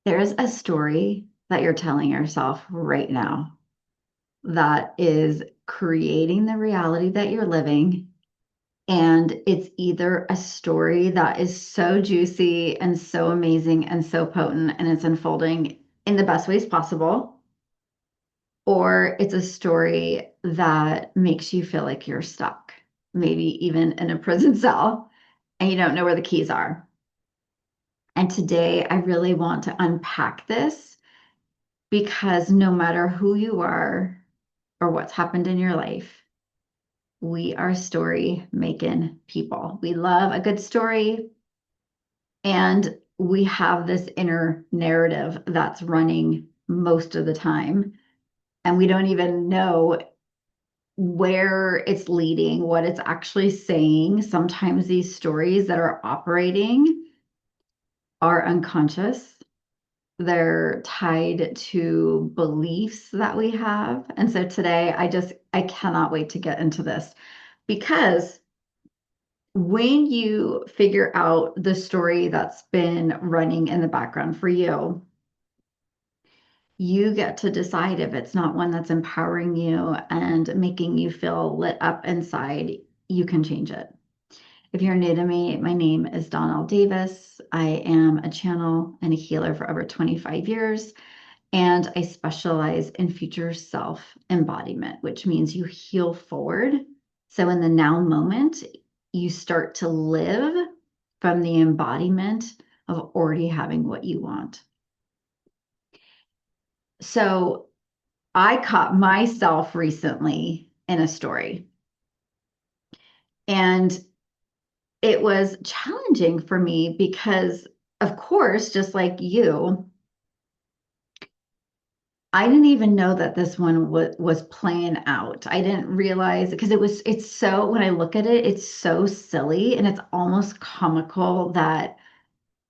There's a story that you're telling yourself right now that is creating the reality that you're living. And it's either a story that is so juicy and so amazing and so potent and it's unfolding in the best ways possible, or it's a story that makes you feel like you're stuck, maybe even in a prison cell, and you don't know where the keys are. And today I really want to unpack this because no matter who you are or what's happened in your life, we are story making people. We love a good story, and we have this inner narrative that's running most of the time. And we don't even know where it's leading, what it's actually saying. Sometimes these stories that are operating are unconscious. They're tied to beliefs that we have. And so today I cannot wait to get into this because when you figure out the story that's been running in the background for you, you get to decide if it's not one that's empowering you and making you feel lit up inside, you can change it. If you're new to me, my name is Donnell Davis. I am a channel and a healer for over 25 years. And I specialize in future self embodiment, which means you heal forward. So in the now moment, you start to live from the embodiment of already having what you want. So I caught myself recently in a story, and it was challenging for me because, of course, just like you, I didn't even know that this one was playing out. I didn't realize because it's so, when I look at it, it's so silly and it's almost comical that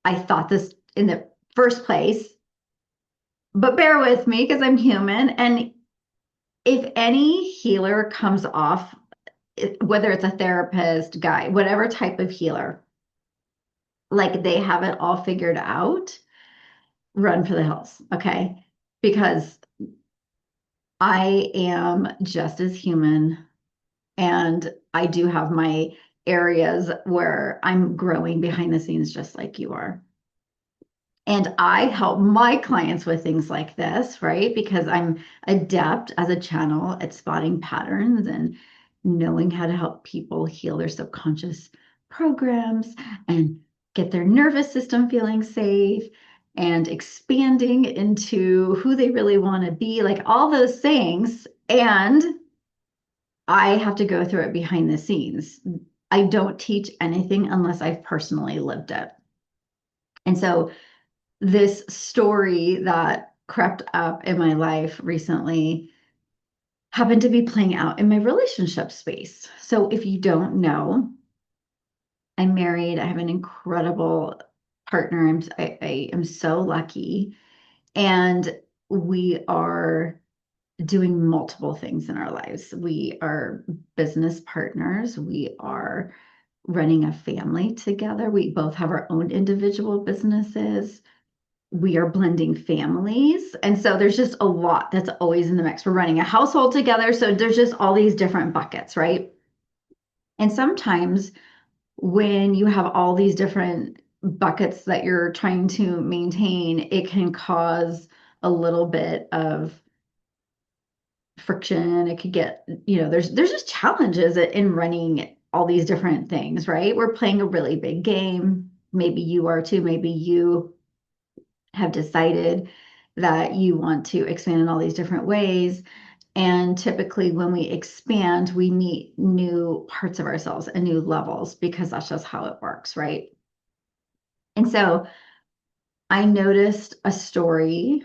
I thought this in the first place. But bear with me because I'm human. And if any healer comes off, whether it's a therapist, guy, whatever type of healer, like they have it all figured out, run for the hills, okay? Because I am just as human. And I do have my areas where I'm growing behind the scenes, just like you are. And I help my clients with things like this, right? Because I'm adept as a channel at spotting patterns and knowing how to help people heal their subconscious programs and get their nervous system feeling safe and expanding into who they really want to be, like all those things. And I have to go through it behind the scenes. I don't teach anything unless I've personally lived it. And so this story that crept up in my life recently happened to be playing out in my relationship space. So if you don't know, I'm married. I have an incredible partner. I am so lucky. And we are doing multiple things in our lives. We are business partners. We are running a family together. We both have our own individual businesses. We are blending families. And so there's just a lot that's always in the mix. We're running a household together. So there's just all these different buckets, right? And sometimes when you have all these different buckets that you're trying to maintain, it can cause a little bit of friction. It could get, there's just challenges in running all these different things, right? We're playing a really big game. Maybe you are too. Maybe you have decided that you want to expand in all these different ways. And typically, when we expand, we meet new parts of ourselves and new levels because that's just how it works, right? And so I noticed a story.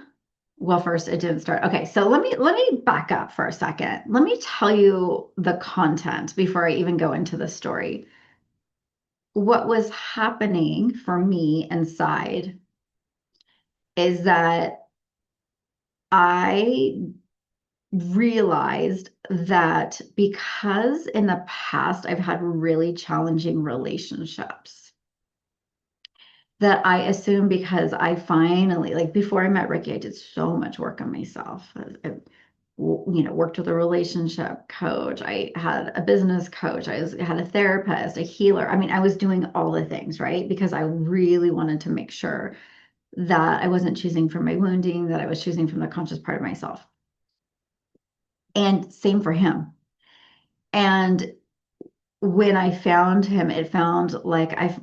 Well, first it didn't start. Okay, so let me back up for a second. Let me tell you the content before I even go into the story. What was happening for me inside is that I realized that because in the past I've had really challenging relationships, that I assume because I finally, like before I met Ricky, I did so much work on myself. Worked with a relationship coach. I had a business coach. Had a therapist, a healer. I mean, I was doing all the things, right? Because I really wanted to make sure that I wasn't choosing from my wounding, that I was choosing from the conscious part of myself. And same for him. And when I found him, it found like I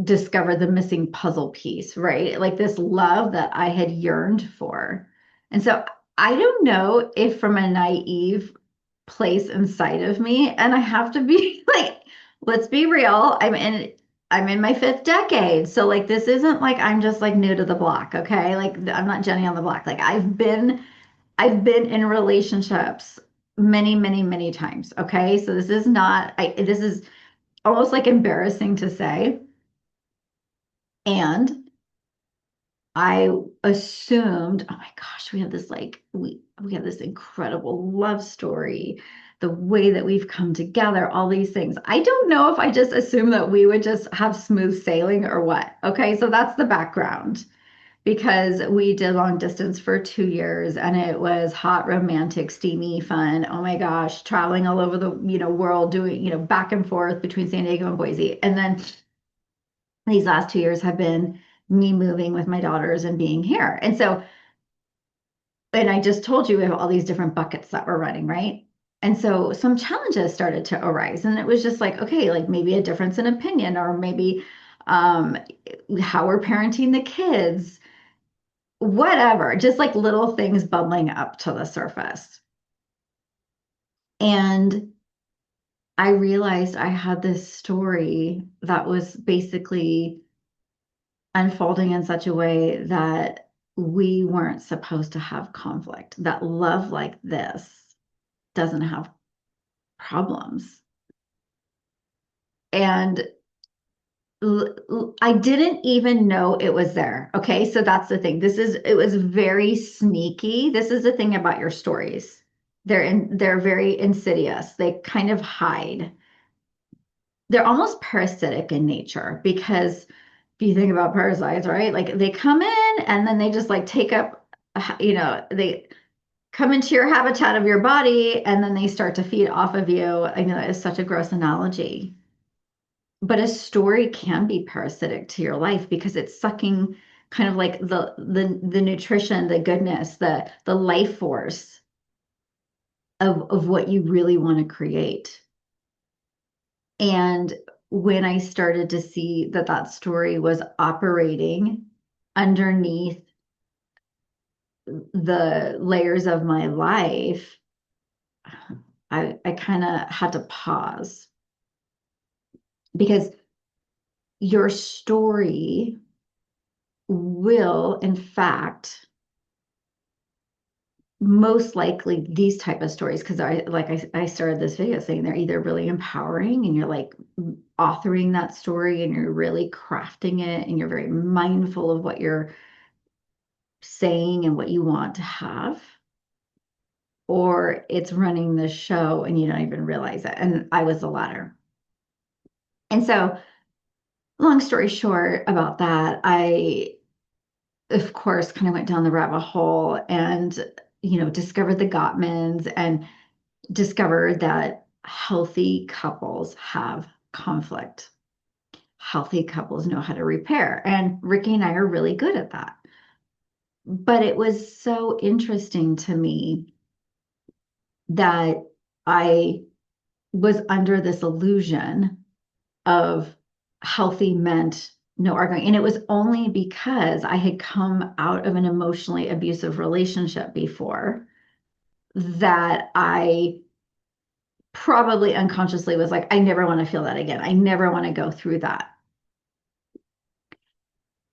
discovered the missing puzzle piece, right? Like this love that I had yearned for. And so I don't know if from a naive place inside of me, and I have to be like, let's be real. I'm in my fifth decade. So like this isn't like I'm just like new to the block, okay? Like I'm not Jenny on the block. Like I've been in relationships many, many, many times. Okay. So this is almost like embarrassing to say. And I assumed, oh my gosh, we have this like we have this incredible love story, the way that we've come together, all these things. I don't know if I just assumed that we would just have smooth sailing or what. Okay, so that's the background because we did long distance for 2 years and it was hot, romantic, steamy, fun. Oh my gosh, traveling all over the world, doing back and forth between San Diego and Boise, and then these last 2 years have been me moving with my daughters and being here. And so, and I just told you we have all these different buckets that we're running, right? And so some challenges started to arise. And it was just like, okay, like maybe a difference in opinion, or maybe um, how we're parenting the kids, whatever, just like little things bubbling up to the surface. And I realized I had this story that was basically unfolding in such a way that we weren't supposed to have conflict, that love like this doesn't have problems. And I didn't even know it was there. Okay. So that's the thing. It was very sneaky. This is the thing about your stories. They're very insidious. They kind of hide. They're almost parasitic in nature because if you think about parasites, right? Like they come in and then they just like take up, they come into your habitat of your body and then they start to feed off of you. I know that is such a gross analogy, but a story can be parasitic to your life because it's sucking kind of like the nutrition, the goodness, the life force of what you really want to create. And when I started to see that that story was operating underneath the layers of my life, I kind of had to pause because your story will, in fact, most likely these type of stories, because I started this video saying they're either really empowering and you're like authoring that story and you're really crafting it and you're very mindful of what you're saying and what you want to have, or it's running the show and you don't even realize it. And I was the latter. And so, long story short about that, I, of course, kind of went down the rabbit hole and, discovered the Gottmans and discovered that healthy couples have conflict. Healthy couples know how to repair. And Ricky and I are really good at that. But it was so interesting to me that I was under this illusion of healthy meant no arguing. And it was only because I had come out of an emotionally abusive relationship before that I probably unconsciously was like, I never want to feel that again. I never want to go through that.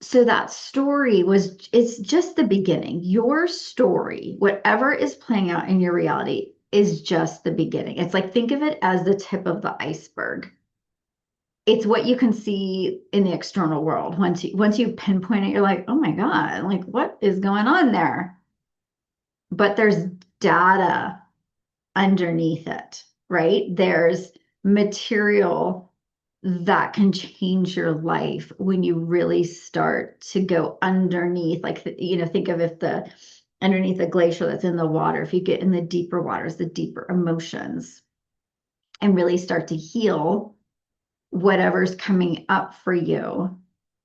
So that story it's just the beginning. Your story, whatever is playing out in your reality, is just the beginning. It's like, think of it as the tip of the iceberg. It's what you can see in the external world. Once you pinpoint it, you're like, oh my God, like what is going on there? But there's data underneath it, right? There's material that can change your life when you really start to go underneath, like, think of if the underneath the glacier that's in the water, if you get in the deeper waters, the deeper emotions, and really start to heal whatever's coming up for you,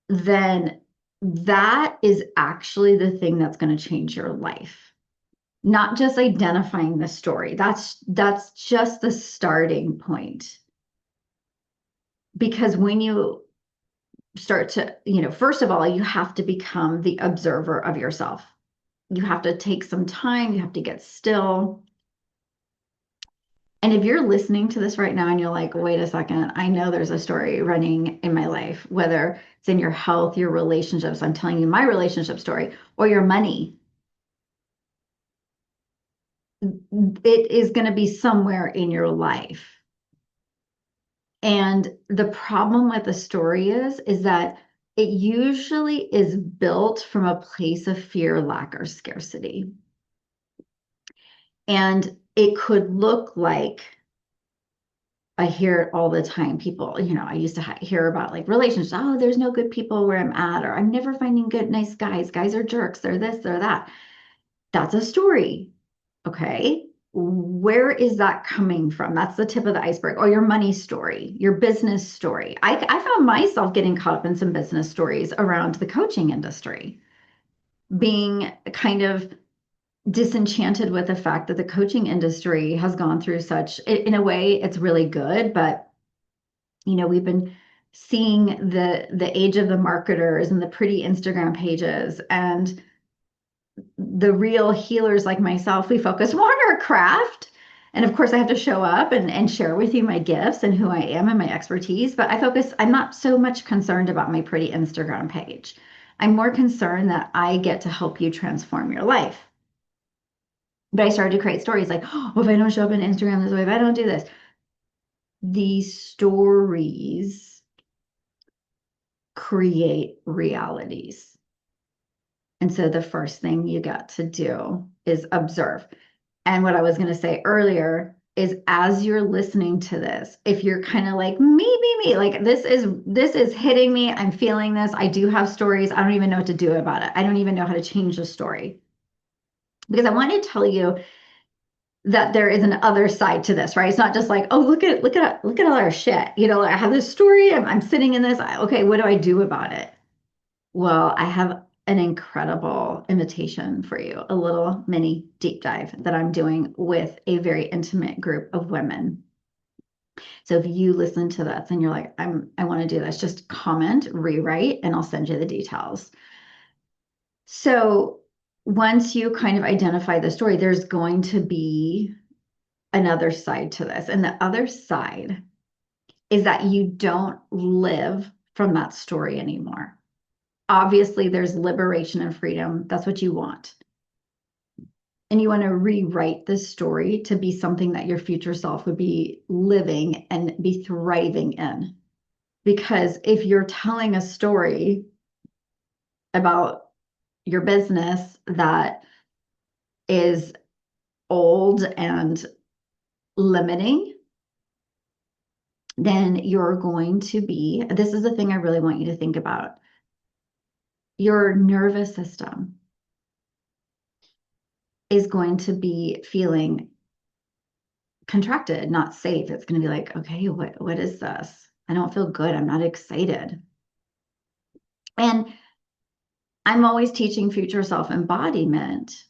then that is actually the thing that's going to change your life. Not just identifying the story. That's just the starting point. Because when you start to, first of all, you have to become the observer of yourself. You have to take some time, you have to get still. And if you're listening to this right now and you're like, wait a second, I know there's a story running in my life, whether it's in your health, your relationships, I'm telling you my relationship story, or your money, it is going to be somewhere in your life. And the problem with the story is that it usually is built from a place of fear, lack, or scarcity. And it could look like, I hear it all the time. People, I used to hear about like relationships. Oh, there's no good people where I'm at, or I'm never finding good, nice guys. Guys are jerks. They're this, they're that. That's a story. Okay. Where is that coming from? That's the tip of the iceberg. Or your money story, your business story. I found myself getting caught up in some business stories around the coaching industry, being kind of disenchanted with the fact that the coaching industry has gone through such, in a way, it's really good, but we've been seeing the age of the marketers and the pretty Instagram pages, and the real healers like myself, we focus more on our craft. And of course, I have to show up and share with you my gifts and who I am and my expertise. But I'm not so much concerned about my pretty Instagram page. I'm more concerned that I get to help you transform your life. But I started to create stories like, oh, if I don't show up on Instagram this way, if I don't do this, these stories create realities. And so the first thing you got to do is observe. And what I was going to say earlier is, as you're listening to this, if you're kind of like me, like this is hitting me, I'm feeling this, I do have stories, I don't even know what to do about it. I don't even know how to change the story. Because I want to tell you that there is an other side to this, right? It's not just like, oh, look at all our shit. I have this story, I'm sitting in this. Okay, what do I do about it? Well, I have an incredible invitation for you, a little mini deep dive that I'm doing with a very intimate group of women. So if you listen to this and you're like, I want to do this, just comment, rewrite, and I'll send you the details. So once you kind of identify the story, there's going to be another side to this. And the other side is that you don't live from that story anymore. Obviously, there's liberation and freedom. That's what you want. And you want to rewrite this story to be something that your future self would be living and be thriving in. Because if you're telling a story about your business that is old and limiting, then you're going to be, this is the thing I really want you to think about. Your nervous system is going to be feeling contracted, not safe. It's going to be like, okay, what is this? I don't feel good. I'm not excited. And I'm always teaching future self embodiment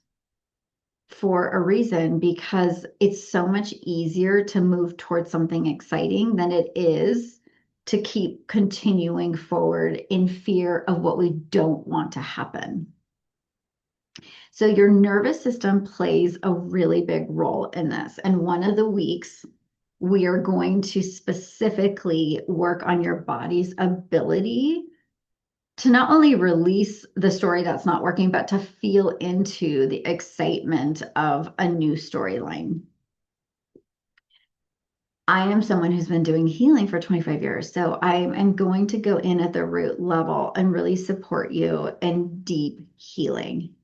for a reason, because it's so much easier to move towards something exciting than it is to keep continuing forward in fear of what we don't want to happen. So your nervous system plays a really big role in this. And one of the weeks, we are going to specifically work on your body's ability to not only release the story that's not working, but to feel into the excitement of a new storyline. I am someone who's been doing healing for 25 years. So I am going to go in at the root level and really support you in deep healing,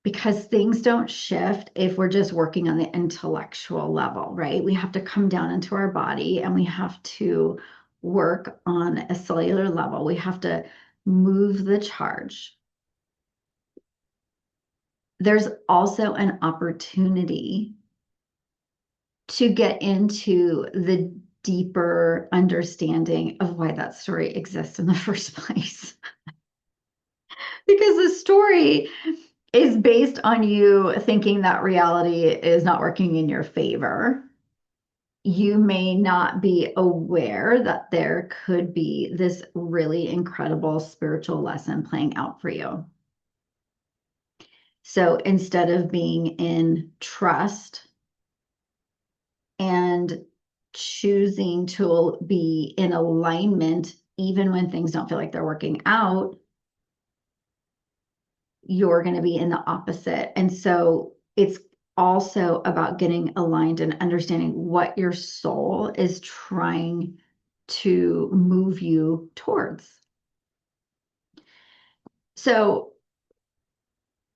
because things don't shift if we're just working on the intellectual level, right? We have to come down into our body and we have to work on a cellular level. We have to move the charge. There's also an opportunity to get into the deeper understanding of why that story exists in the first place. Because the story is based on you thinking that reality is not working in your favor. You may not be aware that there could be this really incredible spiritual lesson playing out for you. So instead of being in trust and choosing to be in alignment, even when things don't feel like they're working out, you're going to be in the opposite. And so it's also about getting aligned and understanding what your soul is trying to move you towards. So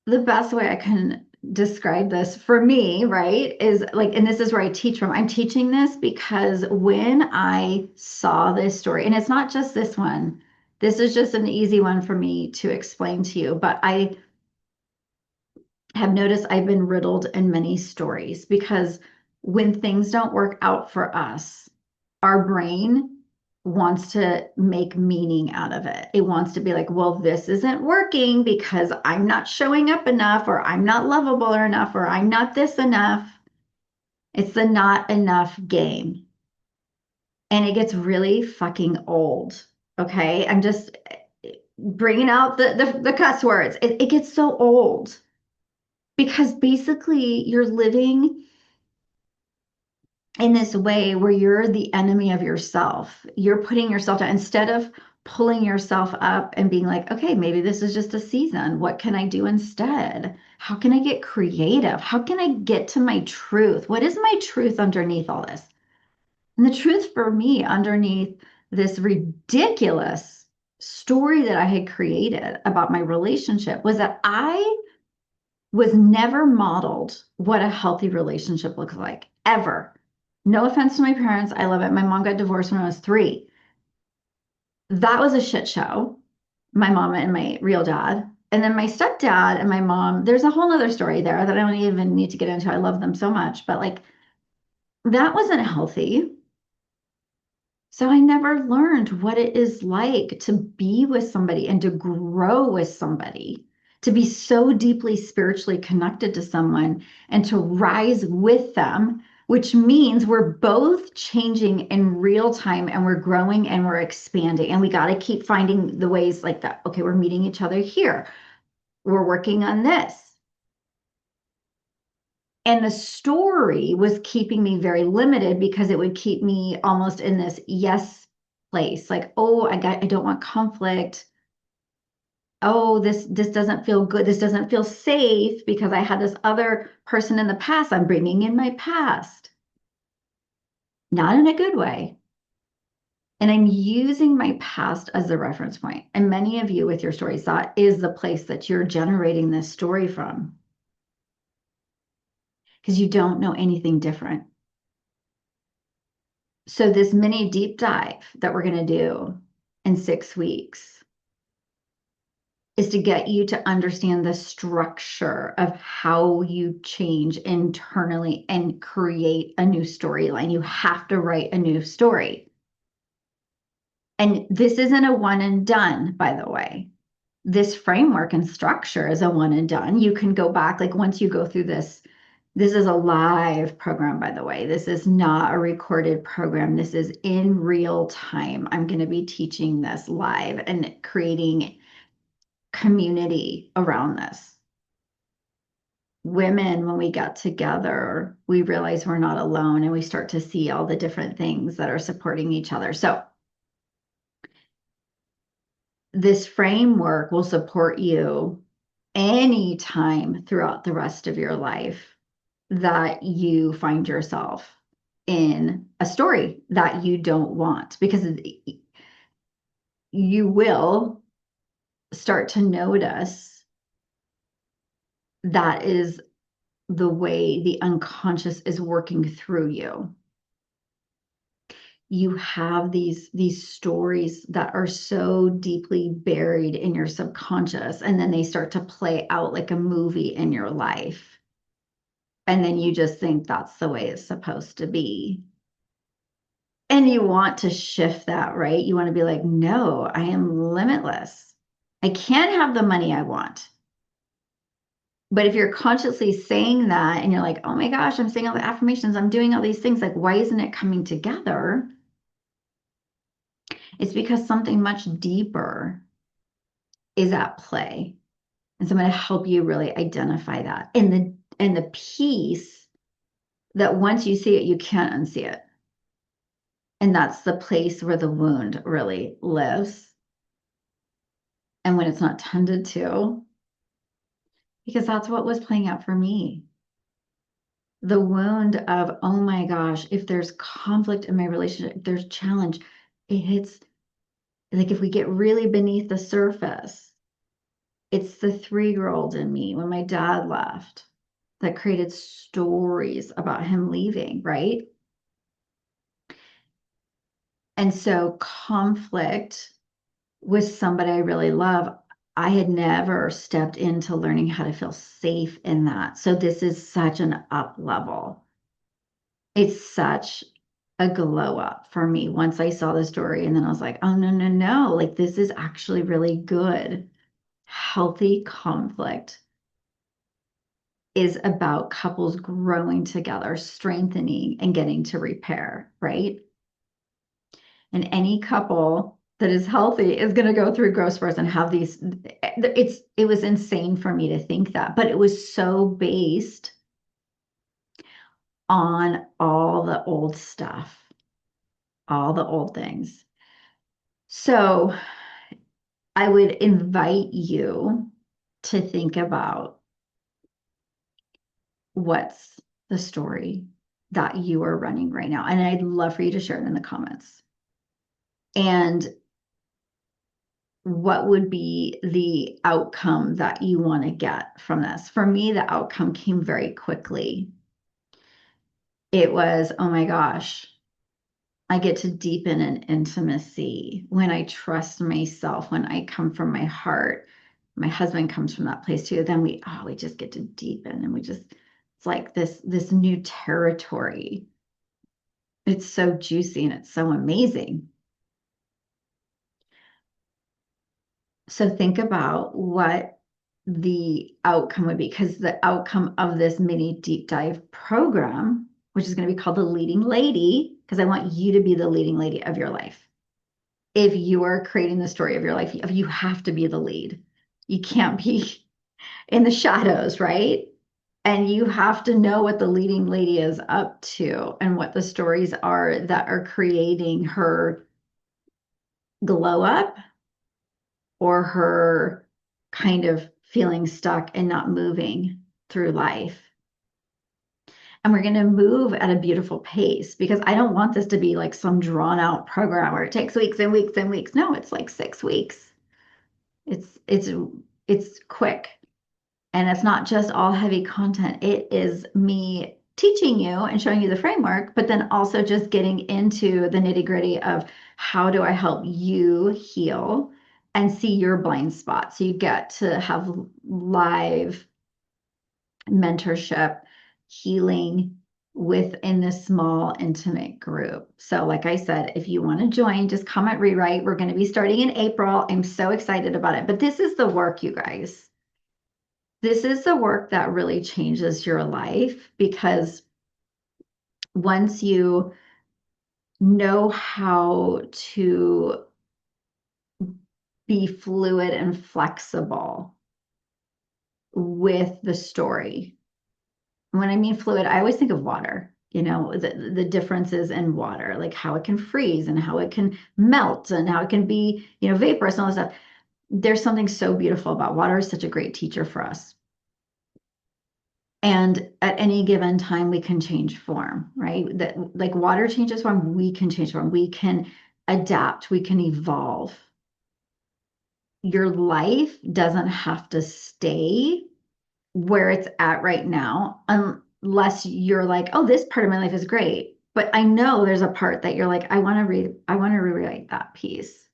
the best way I can describe this for me, right, is like, and this is where I teach from. I'm teaching this because when I saw this story, and it's not just this one, this is just an easy one for me to explain to you, but I have noticed I've been riddled in many stories because when things don't work out for us, our brain wants to make meaning out of it. It wants to be like, well, this isn't working because I'm not showing up enough, or I'm not lovable enough, or I'm not this enough. It's the not enough game. And it gets really fucking old. Okay. I'm just bringing out the cuss words. It gets so old because basically you're living in this way where you're the enemy of yourself. You're putting yourself down instead of pulling yourself up and being like, okay, maybe this is just a season. What can I do instead? How can I get creative? How can I get to my truth? What is my truth underneath all this? And the truth for me underneath this ridiculous story that I had created about my relationship was that I was never modeled what a healthy relationship looks like, ever. No offense to my parents. I love it. My mom got divorced when I was 3. That was a shit show. My mom and my real dad. And then my stepdad and my mom, there's a whole other story there that I don't even need to get into. I love them so much, but like that wasn't healthy. So I never learned what it is like to be with somebody and to grow with somebody, to be so deeply spiritually connected to someone and to rise with them, which means we're both changing in real time and we're growing and we're expanding. And we got to keep finding the ways like that. Okay, we're meeting each other here. We're working on this. And the story was keeping me very limited because it would keep me almost in this yes place. Like, oh, I don't want conflict. Oh, this doesn't feel good. This doesn't feel safe because I had this other person in the past. I'm bringing in my past, not in a good way. And I'm using my past as the reference point. And many of you with your stories, that is the place that you're generating this story from because you don't know anything different. So this mini deep dive that we're going to do in 6 weeks is to get you to understand the structure of how you change internally and create a new storyline. You have to write a new story. And this isn't a one and done, by the way. This framework and structure is a one and done. You can go back, like once you go through this. This is a live program, by the way. This is not a recorded program. This is in real time. I'm going to be teaching this live and creating community around this. Women, when we get together, we realize we're not alone and we start to see all the different things that are supporting each other. So this framework will support you anytime throughout the rest of your life that you find yourself in a story that you don't want, because you will start to notice that is the way the unconscious is working through you. you have these stories that are so deeply buried in your subconscious, and then they start to play out like a movie in your life. And then you just think that's the way it's supposed to be. And you want to shift that, right? You want to be like, no, I am limitless. I can have the money I want. But if you're consciously saying that and you're like, oh my gosh, I'm saying all the affirmations, I'm doing all these things, like, why isn't it coming together? It's because something much deeper is at play. And so I'm going to help you really identify that. And the piece that once you see it, you can't unsee it. And that's the place where the wound really lives. And when it's not tended to, because that's what was playing out for me. The wound of, oh my gosh, if there's conflict in my relationship, if there's challenge, it hits, like if we get really beneath the surface, it's the 3-year-old in me when my dad left that created stories about him leaving, right? And so conflict with somebody I really love, I had never stepped into learning how to feel safe in that. So this is such an up level. It's such a glow up for me once I saw the story. And then I was like, oh, no, no, no. Like, this is actually really good. Healthy conflict is about couples growing together, strengthening, and getting to repair, right? And any couple that is healthy is going to go through growth spurts and have these. It was insane for me to think that, but it was so based on all the old stuff, all the old things. So I would invite you to think about what's the story that you are running right now. And I'd love for you to share it in the comments. And what would be the outcome that you want to get from this? For me, the outcome came very quickly. It was, oh my gosh, I get to deepen an intimacy when I trust myself, when I come from my heart. My husband comes from that place too. Then we just get to deepen, and it's like this new territory. It's so juicy and it's so amazing. So think about what the outcome would be, because the outcome of this mini deep dive program, which is going to be called the Leading Lady, because I want you to be the leading lady of your life. If you are creating the story of your life, you have to be the lead. You can't be in the shadows, right? And you have to know what the leading lady is up to and what the stories are that are creating her glow up or her kind of feeling stuck and not moving through life. And we're going to move at a beautiful pace, because I don't want this to be like some drawn out program where it takes weeks and weeks and weeks. No, it's like 6 weeks. It's quick. And it's not just all heavy content. It is me teaching you and showing you the framework, but then also just getting into the nitty-gritty of how do I help you heal and see your blind spots. So you get to have live mentorship, healing within this small, intimate group. So, like I said, if you want to join, just comment rewrite. We're going to be starting in April. I'm so excited about it. But this is the work, you guys. This is the work that really changes your life, because once you know how to be fluid and flexible with the story. When I mean fluid, I always think of water, the differences in water, like how it can freeze and how it can melt and how it can be, vaporous and all this stuff. There's something so beautiful about water. Is such a great teacher for us. And at any given time, we can change form, right? That, like, water changes form, we can change form, we can adapt, we can evolve. Your life doesn't have to stay where it's at right now, unless you're like, oh, this part of my life is great, But I know there's a part that you're like, I want to rewrite that piece.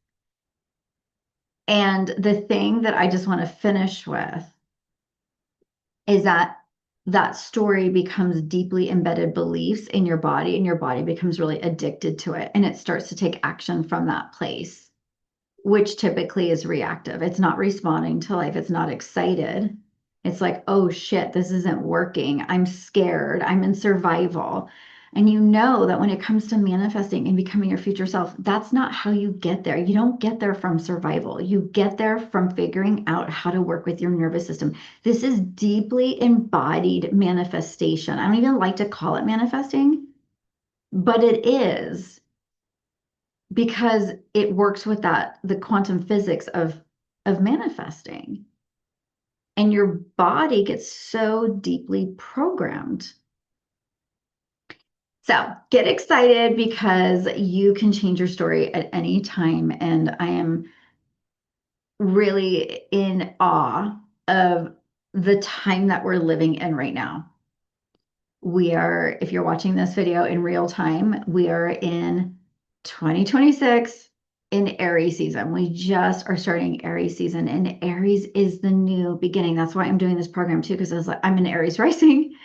And the thing that I just want to finish with is that that story becomes deeply embedded beliefs in your body, and your body becomes really addicted to it. And it starts to take action from that place, which typically is reactive. It's not responding to life, it's not excited. It's like, oh shit, this isn't working. I'm scared. I'm in survival. And you know that when it comes to manifesting and becoming your future self, that's not how you get there. You don't get there from survival. You get there from figuring out how to work with your nervous system. This is deeply embodied manifestation. I don't even like to call it manifesting, but it is, because it works with that, the quantum physics of manifesting, and your body gets so deeply programmed. So get excited, because you can change your story at any time. And I am really in awe of the time that we're living in right now. We are, if you're watching this video in real time, we are in 2026 in Aries season. We just are starting Aries season, and Aries is the new beginning. That's why I'm doing this program too, because I was like, I'm in Aries rising.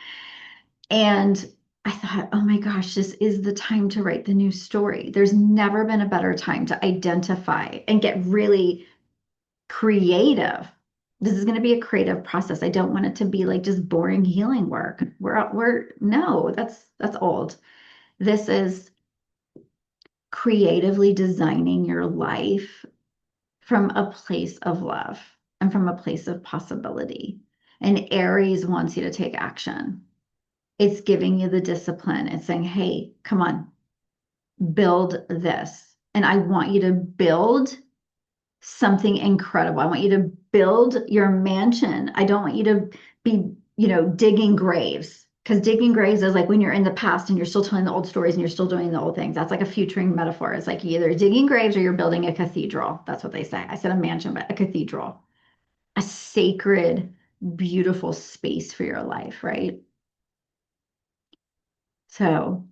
And I thought, oh my gosh, this is the time to write the new story. There's never been a better time to identify and get really creative. This is going to be a creative process. I don't want it to be like just boring healing work. We're no, that's old. This is creatively designing your life from a place of love and from a place of possibility. And Aries wants you to take action. It's giving you the discipline. It's saying, hey, come on, build this. And I want you to build something incredible. I want you to build your mansion. I don't want you to be, digging graves. Because digging graves is like when you're in the past and you're still telling the old stories and you're still doing the old things. That's like a futuring metaphor. It's like you're either digging graves or you're building a cathedral. That's what they say. I said a mansion, but a cathedral, a sacred, beautiful space for your life, right? So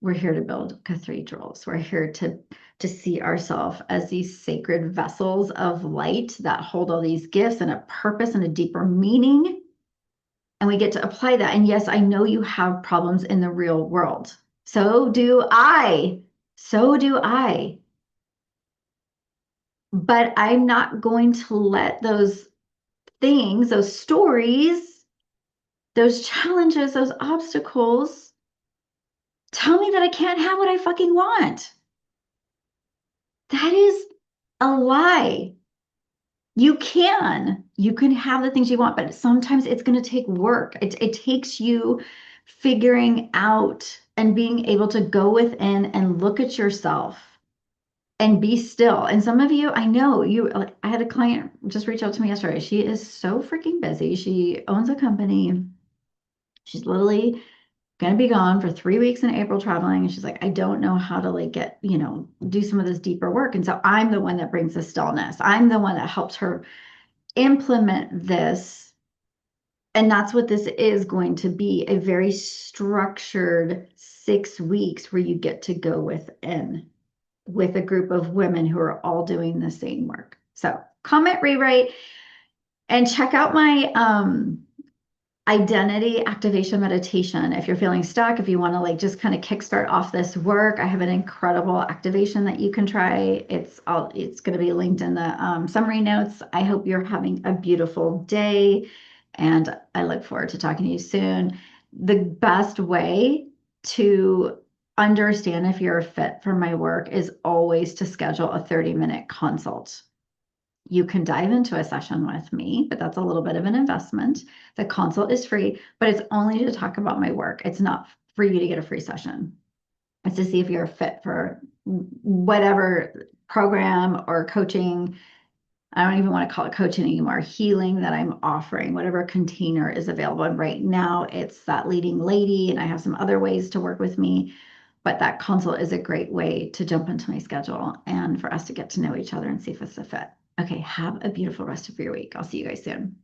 we're here to build cathedrals. We're here to see ourselves as these sacred vessels of light that hold all these gifts and a purpose and a deeper meaning. And we get to apply that. And yes, I know you have problems in the real world. So do I. So do I. But I'm not going to let those things, those stories, those challenges, those obstacles tell me that I can't have what I fucking want. That is a lie. You can have the things you want, but sometimes it's going to take work. It takes you figuring out and being able to go within and look at yourself and be still. And some of you, I know you, like, I had a client just reach out to me yesterday. She is so freaking busy. She owns a company. She's literally going to be gone for 3 weeks in April traveling. And she's like, I don't know how to like get, do some of this deeper work. And so I'm the one that brings the stillness. I'm the one that helps her implement this. And that's what this is going to be, a very structured 6 weeks where you get to go within with a group of women who are all doing the same work. So comment, rewrite, and check out my identity activation meditation. If you're feeling stuck, if you want to like just kind of kickstart off this work, I have an incredible activation that you can try. It's going to be linked in the summary notes. I hope you're having a beautiful day, and I look forward to talking to you soon. The best way to understand if you're a fit for my work is always to schedule a 30-minute consult. You can dive into a session with me, but that's a little bit of an investment. The consult is free, but it's only to talk about my work. It's not for you to get a free session. It's to see if you're a fit for whatever program or coaching. I don't even want to call it coaching anymore, healing that I'm offering, whatever container is available. And right now it's that leading lady, and I have some other ways to work with me. But that consult is a great way to jump into my schedule and for us to get to know each other and see if it's a fit. Okay, have a beautiful rest of your week. I'll see you guys soon.